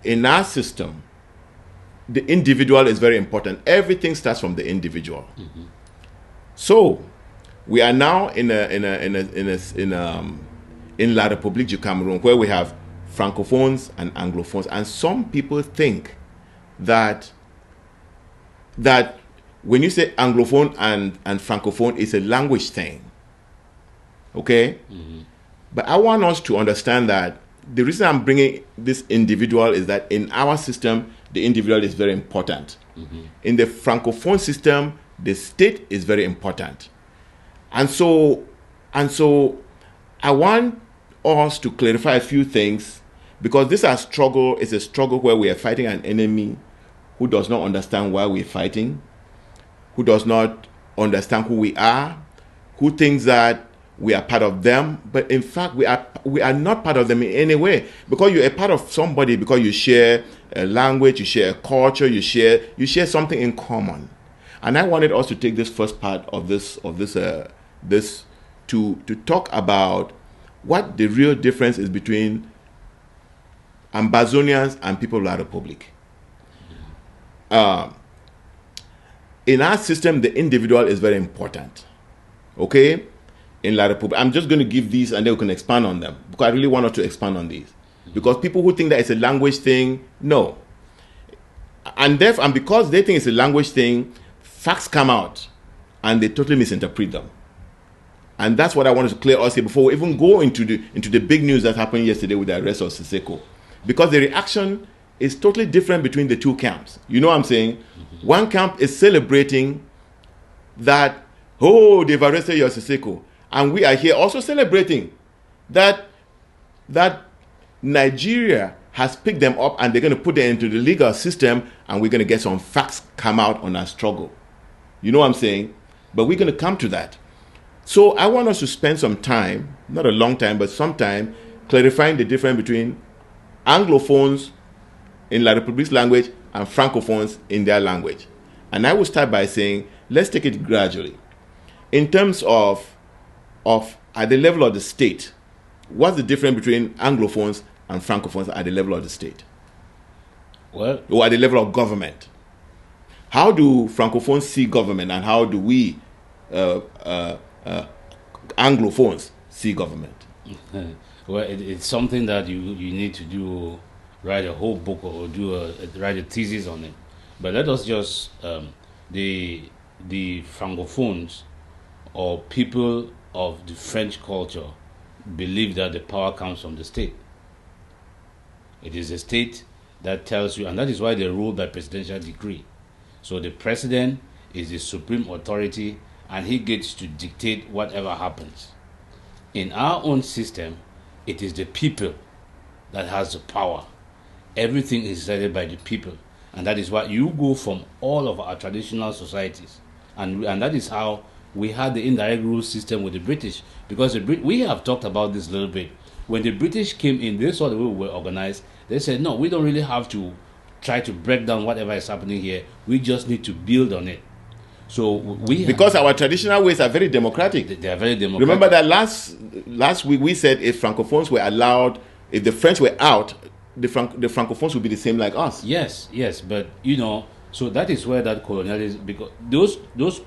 in our system, the individual is very important. Everything starts from the individual. So we are now in La République du Cameroon, where we have francophones and anglophones, and some people think that when you say anglophone and francophone, it's a language thing. Okay? But I want us to understand that the reason I'm bringing this individual is that in our system, the individual is very important. In the francophone system, the state is very important. And so I want us to clarify a few things, because this is a struggle where we are fighting an enemy who does not understand why we're fighting, who does not understand who we are, who thinks that we are part of them, but in fact we are not part of them in any way, because you're a part of somebody because you share a language, you share a culture, you share something in common. And I wanted us to take this first part of this to talk about what the real difference is between Ambazonians and people of La République. In our system, the individual is very important. Okay? In La République, I'm just going to give these and then we can expand on them, because I really want us to expand on these. Because people who think that it's a language thing, no. And because they think it's a language thing, facts come out and they totally misinterpret them. And that's what I wanted to clear us here before we even go into the big news that happened yesterday with the arrest of Siseko. Because the reaction is totally different between the two camps. You know what I'm saying? One camp is celebrating that, oh, they've arrested your Siseko. And we are here also celebrating that Nigeria has picked them up and they're going to put them into the legal system, and we're going to get some facts come out on our struggle. You know what I'm saying? But we're going to come to that. So I want us to spend some time, not a long time, but some time, clarifying the difference between Anglophones in La République's language and Francophones in their language. And I will start by saying, let's take it gradually. In terms of at the level of the state, what's the difference between Anglophones and Francophones at the level of the state? Well, or at the level of government? How do Francophones see government, and how do we Anglophones see government? Well, it's something that you need to do, write a whole book or write a thesis on it. But let us just the Francophones, or people of the French culture, believe that the power comes from the state. It is the state that tells you, and that is why they rule by presidential decree. So the president is the supreme authority, and he gets to dictate whatever happens. In our own system, it is the people that has the power. Everything is decided by the people, and that is why you go from all of our traditional societies, and that is how we had the indirect rule system with the British, because we have talked about this a little bit. When the British came in, they saw the way we were organized. They said, no, we don't really have to try to break down whatever is happening here. We just need to build on it. So because our traditional ways are very democratic. They are very democratic. Remember that last week we said if Francophones were allowed, if the French were out, the Francophones would be the same like us. Yes, but so that is where that colonialism, because those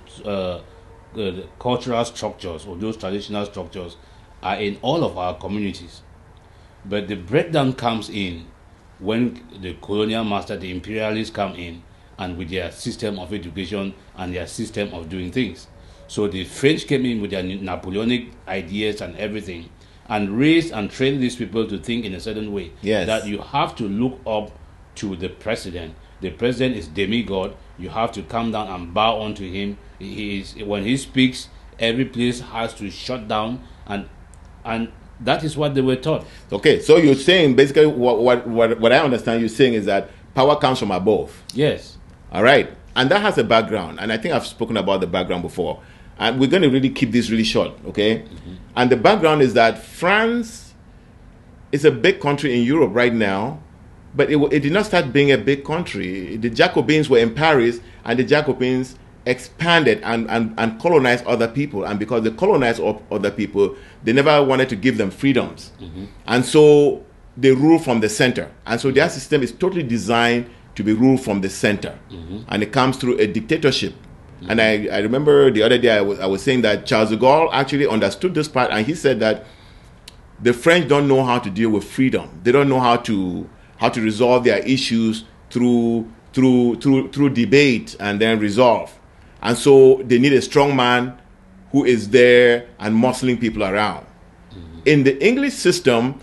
cultural structures or those traditional structures are in all of our communities. But the breakdown comes in when the colonial master, the imperialists, come in, and with their system of education and their system of doing things. So the French came in with their Napoleonic ideas and everything, and raised and trained these people to think in a certain way. Yes. That you have to look up to the president. The president is demigod. You have to come down and bow unto him. When he speaks, every place has to shut down, and that is what they were taught. Okay, so you're saying basically what I understand you're saying is that power comes from above. Yes. All right, and that has a background, and I think I've spoken about the background before, and we're going to really keep this really short, okay? And the background is that France is a big country in Europe right now, but it did not start being a big country. The Jacobins were in Paris, and the Jacobins expanded and colonized other people, and because they colonized other people, they never wanted to give them freedoms. And so they rule from the center. And so their system is totally designed to be ruled from the center. And it comes through a dictatorship. And I remember the other day I was saying that Charles de Gaulle actually understood this part, and he said that the French don't know how to deal with freedom. They don't know how to resolve their issues through debate and then resolve. And so they need a strong man who is there and muscling people around. In the English system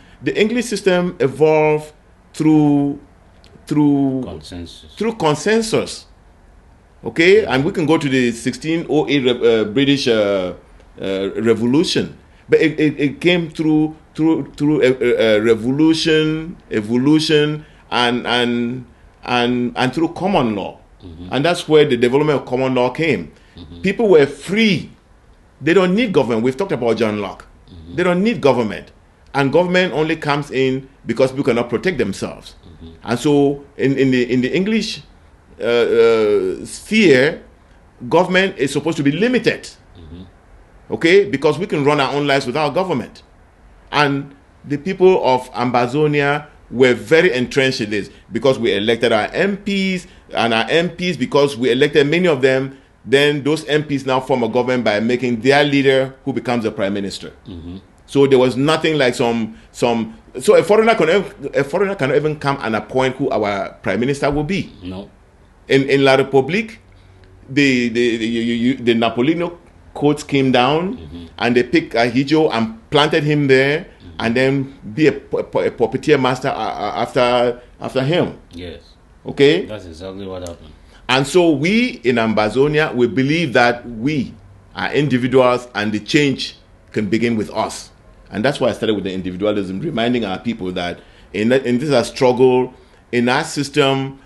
evolved through consensus. Okay, and we can go to the 1608 British Revolution, but it came through a revolution, evolution, and through common law, and that's where the development of common law came. People were free; they don't need government. We've talked about John Locke. They don't need government, and government only comes in because people cannot protect themselves. And so, in the English sphere, government is supposed to be limited, okay, because we can run our own lives without government. And the people of Ambazonia were very entrenched in this because we elected our MPs, and our MPs, because we elected many of them, then those MPs now form a government by making their leader who becomes the prime minister. So there was nothing like so a foreigner cannot even come and appoint who our prime minister will be. No. In La République, the Napoleonic courts came down, and they picked Hijo and planted him there, and then be a puppeteer master after him. Yes. Okay? That's exactly what happened. And so we in Ambazonia, we believe that we are individuals and the change can begin with us. And that's why I started with the individualism, reminding our people that in this struggle, in our system,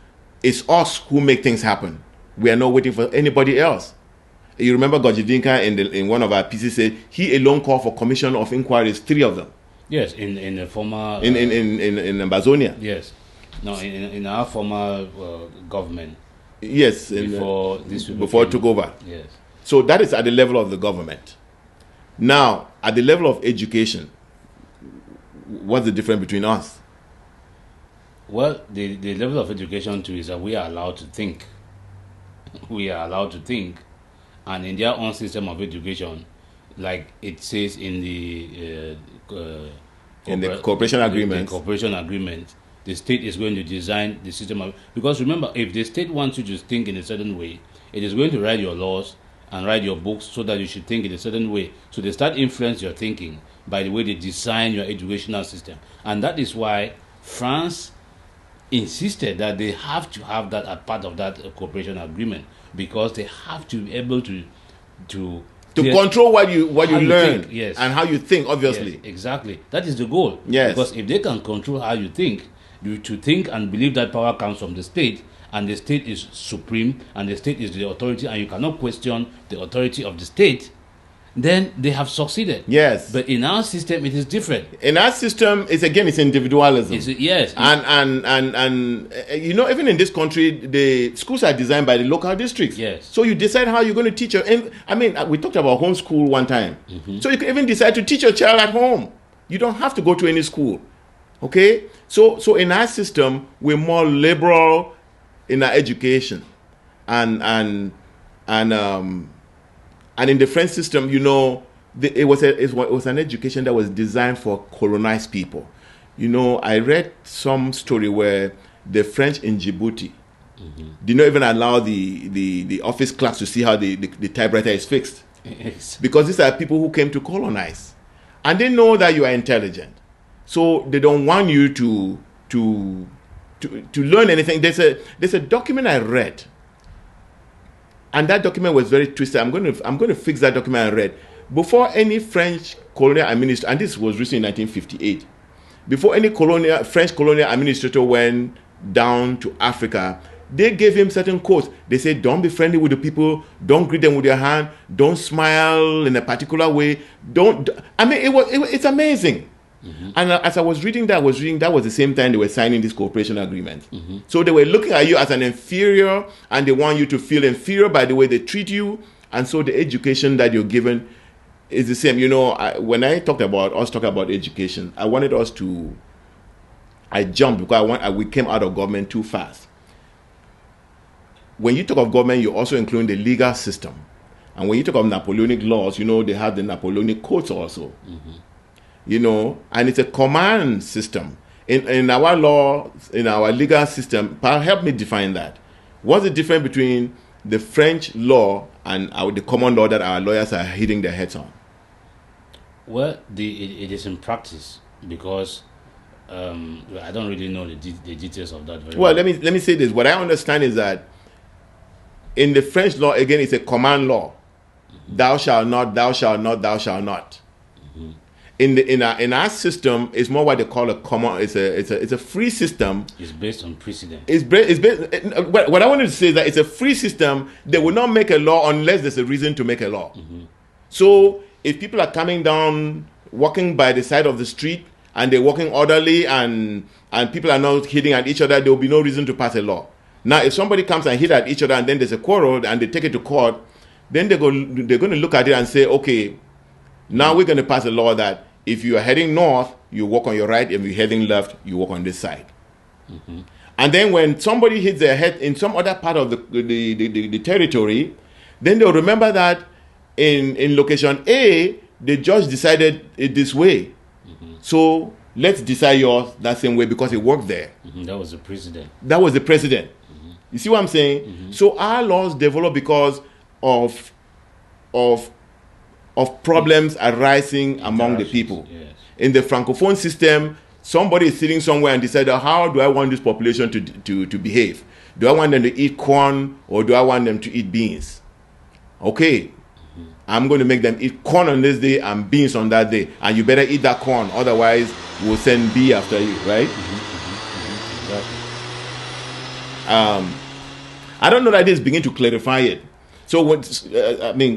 it's us who make things happen. We are not waiting for anybody else. You remember Gojidinka in one of our pieces said he alone called for commission of inquiries, 3 of them. Yes, in the former in Ambazonia. Yes, no, in our former government. Yes, before it took over. Yes. So that is at the level of the government. Now, at the level of education, what's the difference between us? Well, the level of education too is that we are allowed to think. We are allowed to think, and in their own system of education, like it says in the cooperation agreement. The cooperation agreement, the state is going to design the system of, because remember, if the state wants you to think in a certain way, it is going to write your laws and write your books so that you should think in a certain way. So they start influence your thinking by the way they design your educational system. And that is why France insisted that they have to have that as part of that cooperation agreement, because they have to be able to control what you learn, think, yes, and how you think, obviously. Yes, exactly. That is the goal. Yes. Because if they can control how you think, to think and believe that power comes from the state, and the state is supreme, and the state is the authority, and you cannot question the authority of the state, then they have succeeded. Yes. But in our system, it is different. In our system, it's individualism. Yes. And you know, even in this country, the schools are designed by the local districts. Yes. So you decide how you're going to teach your. I mean, we talked about homeschool one time. So you can even decide to teach your child at home. You don't have to go to any school. Okay. So in our system, we're more liberal in our education, and in the French system, you know, it was an education that was designed for colonized people. You know, I read some story where the French in Djibouti did not even allow the office clerks to see how the typewriter is fixed. Yes. Because these are people who came to colonize. And they know that you are intelligent. So they don't want you to learn anything. There's a document I read. And that document was very twisted. I'm going to fix that document I read. Before any French colonial administrator, and this was written in 1958, before any French colonial administrator went down to Africa, they gave him certain codes. They said, don't be friendly with the people, don't greet them with your hand, don't smile in a particular way. It's amazing. And as I was reading that, was the same time they were signing this cooperation agreement. So they were looking at you as an inferior, and they want you to feel inferior by the way they treat you. And so the education that you're given is the same. You know, when I talked about education, I wanted us to I jumped because we came out of government too fast. When you talk of government, you also include the legal system. And when you talk of Napoleonic laws, you know, they have the Napoleonic codes also. You know, and it's a command system. In our law, in our legal system, help me define that. What's the difference between the French law and the common law that our lawyers are hitting their heads on? Well, it is in practice because I don't really know the details of that very well. Let me say this. What I understand is that in the French law, again, it's a command law. Thou shalt not, thou shalt not, thou shalt not. In our system, it's more what they call a common. It's a free system. It's based on precedent. It's based. What I wanted to say is that it's a free system. They will not make a law unless there's a reason to make a law. So if people are coming down, walking by the side of the street, and they're walking orderly, and people are not hitting at each other, there will be no reason to pass a law. Now, if somebody comes and hit at each other, and then there's a quarrel, and they take it to court, then they're going to look at it and say, okay, now we're going to pass a law that if you are heading north, you walk on your right. If you're heading left, you walk on this side. And then when somebody hits their head in some other part of the territory, then they'll remember that in location A, the judge decided it this way. So let's decide yours that same way because it worked there. That was the precedent. That was the precedent. You see what I'm saying? So our laws develop because of problems arising among the people. Yes. In the Francophone system, somebody is sitting somewhere and decided, how do I want this population to behave? Do I want them to eat corn or do I want them to eat beans? Okay, I'm going to make them eat corn on this day and beans on that day. And you better eat that corn, otherwise we'll send bee after you, right? Exactly. I don't know that this begin to clarify it. So what?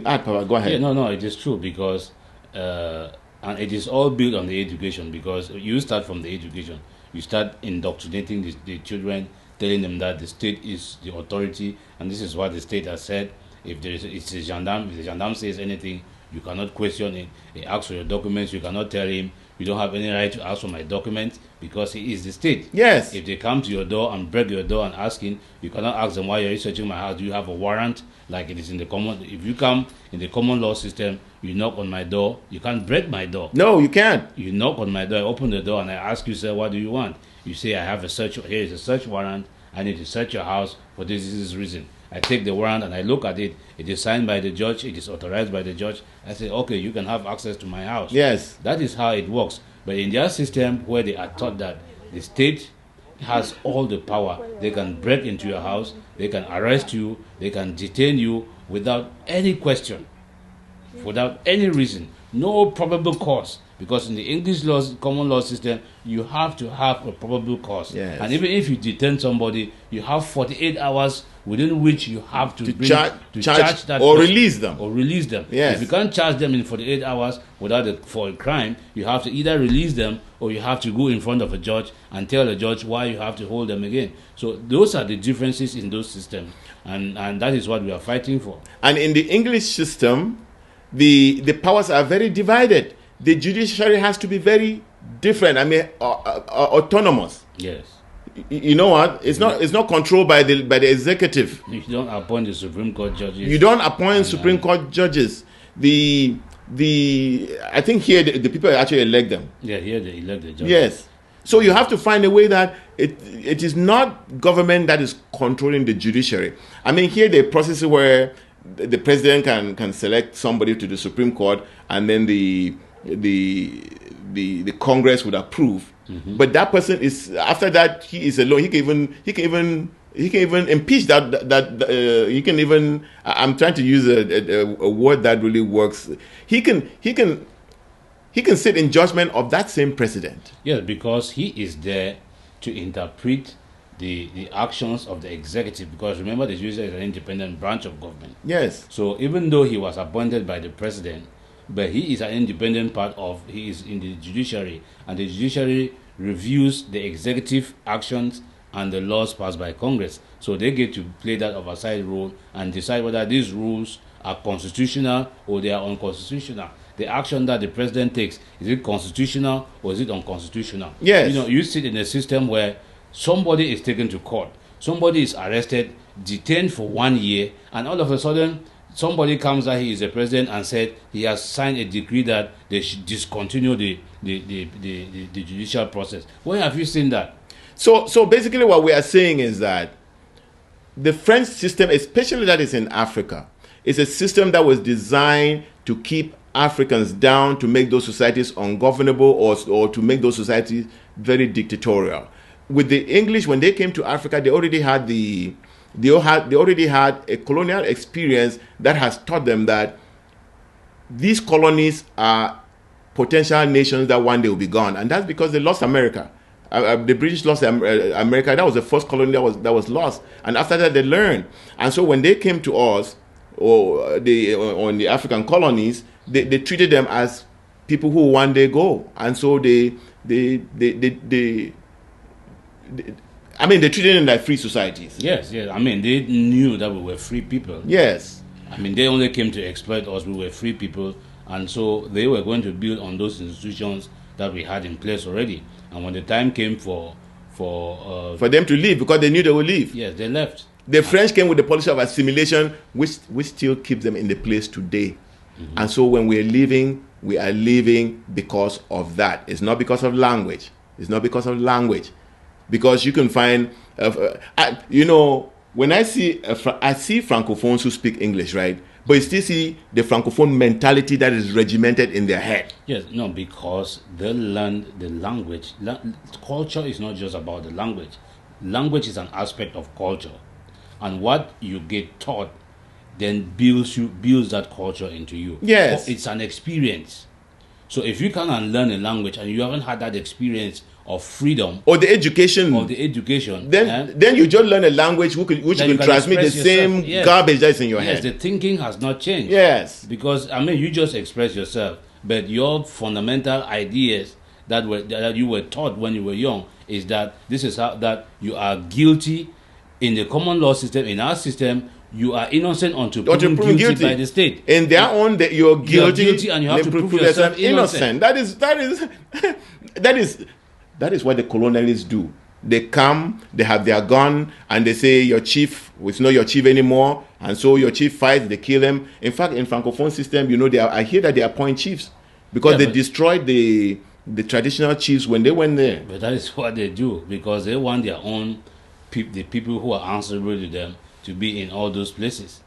Papa, go ahead. Yeah, no, it is true because, and it is all built on the education because you start from the education. You start indoctrinating the children, telling them that the state is the authority, and this is what the state has said. If it's a gendarme, if the gendarme says anything, you cannot question it. He asks for your documents, you cannot tell him, you don't have any right to ask for my documents because he is the state. Yes. If they come to your door and break your door and asking, you cannot ask them, why are you searching my house? Do you have a warrant? Like it is in the common. If you come in the common law system, you knock on my door, you can't break my door. No, you can't. You knock on my door, I open the door and I ask you, sir, what do you want? You say, I have a search, here is a search warrant, I need to search your house for this reason. I take the warrant and I look at it. It is signed by the judge. It is authorized by the judge. I say, okay, you can have access to my house. Yes. That is how it works. But in their system where they are taught that the state has all the power, they can break into your house, they can arrest you, they can detain you without any question, without any reason, no probable cause. Because in the English laws, common law system, you have to have a probable cause. Yes. And even if you detain somebody, you have 48 hours within which you have to charge that or person, release them. Or release them. Yes. If you can't charge them in 48 hours for a crime, you have to either release them or you have to go in front of a judge and tell the judge why you have to hold them again. So those are the differences in those systems. And that is what we are fighting for. And in the English system, the powers are very divided. The judiciary has to be very different. Autonomous. Yes. You know what? It's not controlled by the executive. You don't appoint the Supreme Court judges. You don't appoint Supreme Court judges. I think here the people actually elect them. Yeah, here they elect the judges. Yes. So you have to find a way that it is not government that is controlling the judiciary. Here the process where the president can select somebody to the Supreme Court, and then the Congress would approve. But that person is, after that, he is alone. He can even impeach that he can even, I'm trying to use a word that really works. He can sit in judgment of that same president. Yes, because he is there to interpret the actions of the executive, because remember the judiciary is an independent branch of government. Yes. So even though he was appointed by the president, but he is an independent he is in the judiciary, and the judiciary reviews the executive actions and the laws passed by Congress. So they get to play that oversight role and decide whether these rules are constitutional or they are unconstitutional. the action that the president takes, is it constitutional or is it unconstitutional? Yes. You know, you sit in a system where somebody is taken to court, somebody is arrested, detained for 1 year, and all of a sudden somebody comes out, he is the president, and said he has signed a decree that they should discontinue the judicial process. Where have you seen that? So basically what we are saying is that the French system, especially that is in Africa, is a system that was designed to keep Africans down, to make those societies ungovernable, or to make those societies very dictatorial. With the English, when they came to Africa, they already had a colonial experience that has taught them that these colonies are potential nations that one day will be gone, and that's because they lost America. The British lost America. That was the first colony that was lost, and after that they learned. And so when they came to us, or on the African colonies, they treated them as people who one day go, and so they treated them like free societies. Yes. I mean, they knew that we were free people. Yes. I mean, they only came to exploit us. We were free people, and so they were going to build on those institutions that we had in place already. And when the time came for them to leave, because they knew they would leave. Yes, they left. The French came with the policy of assimilation, which still keeps them in the place today. Mm-hmm. And so when we are leaving because of that. It's not because of language. Because you can find, when I see Francophones who speak English, right? But you still see the Francophone mentality that is regimented in their head. Yes, no, because they learned the language. Culture is not just about the language. Language is an aspect of culture. And what you get taught then builds that culture into you. Yes. It's an experience. So if you cannot learn a language and you haven't had that experience of freedom or the education, then you just learn a language which you can transmit the same garbage that's in your head. Yes, the thinking has not changed. Yes. Because you just express yourself, but your fundamental ideas that you were taught when you were young is that this is how that you are guilty in the common law system. In our system, you are innocent until proven guilty by the state. In their own, you're guilty, and you have to prove yourself innocent. That is what the colonialists do. They come, they have their gun, and they say your chief, it's not your chief anymore, and so your chief fights, they kill him. In fact, in Francophone system, I hear that they appoint chiefs because they destroyed the traditional chiefs when they went there. But that is what they do, because they want their own the people who are answerable to them to be in all those places.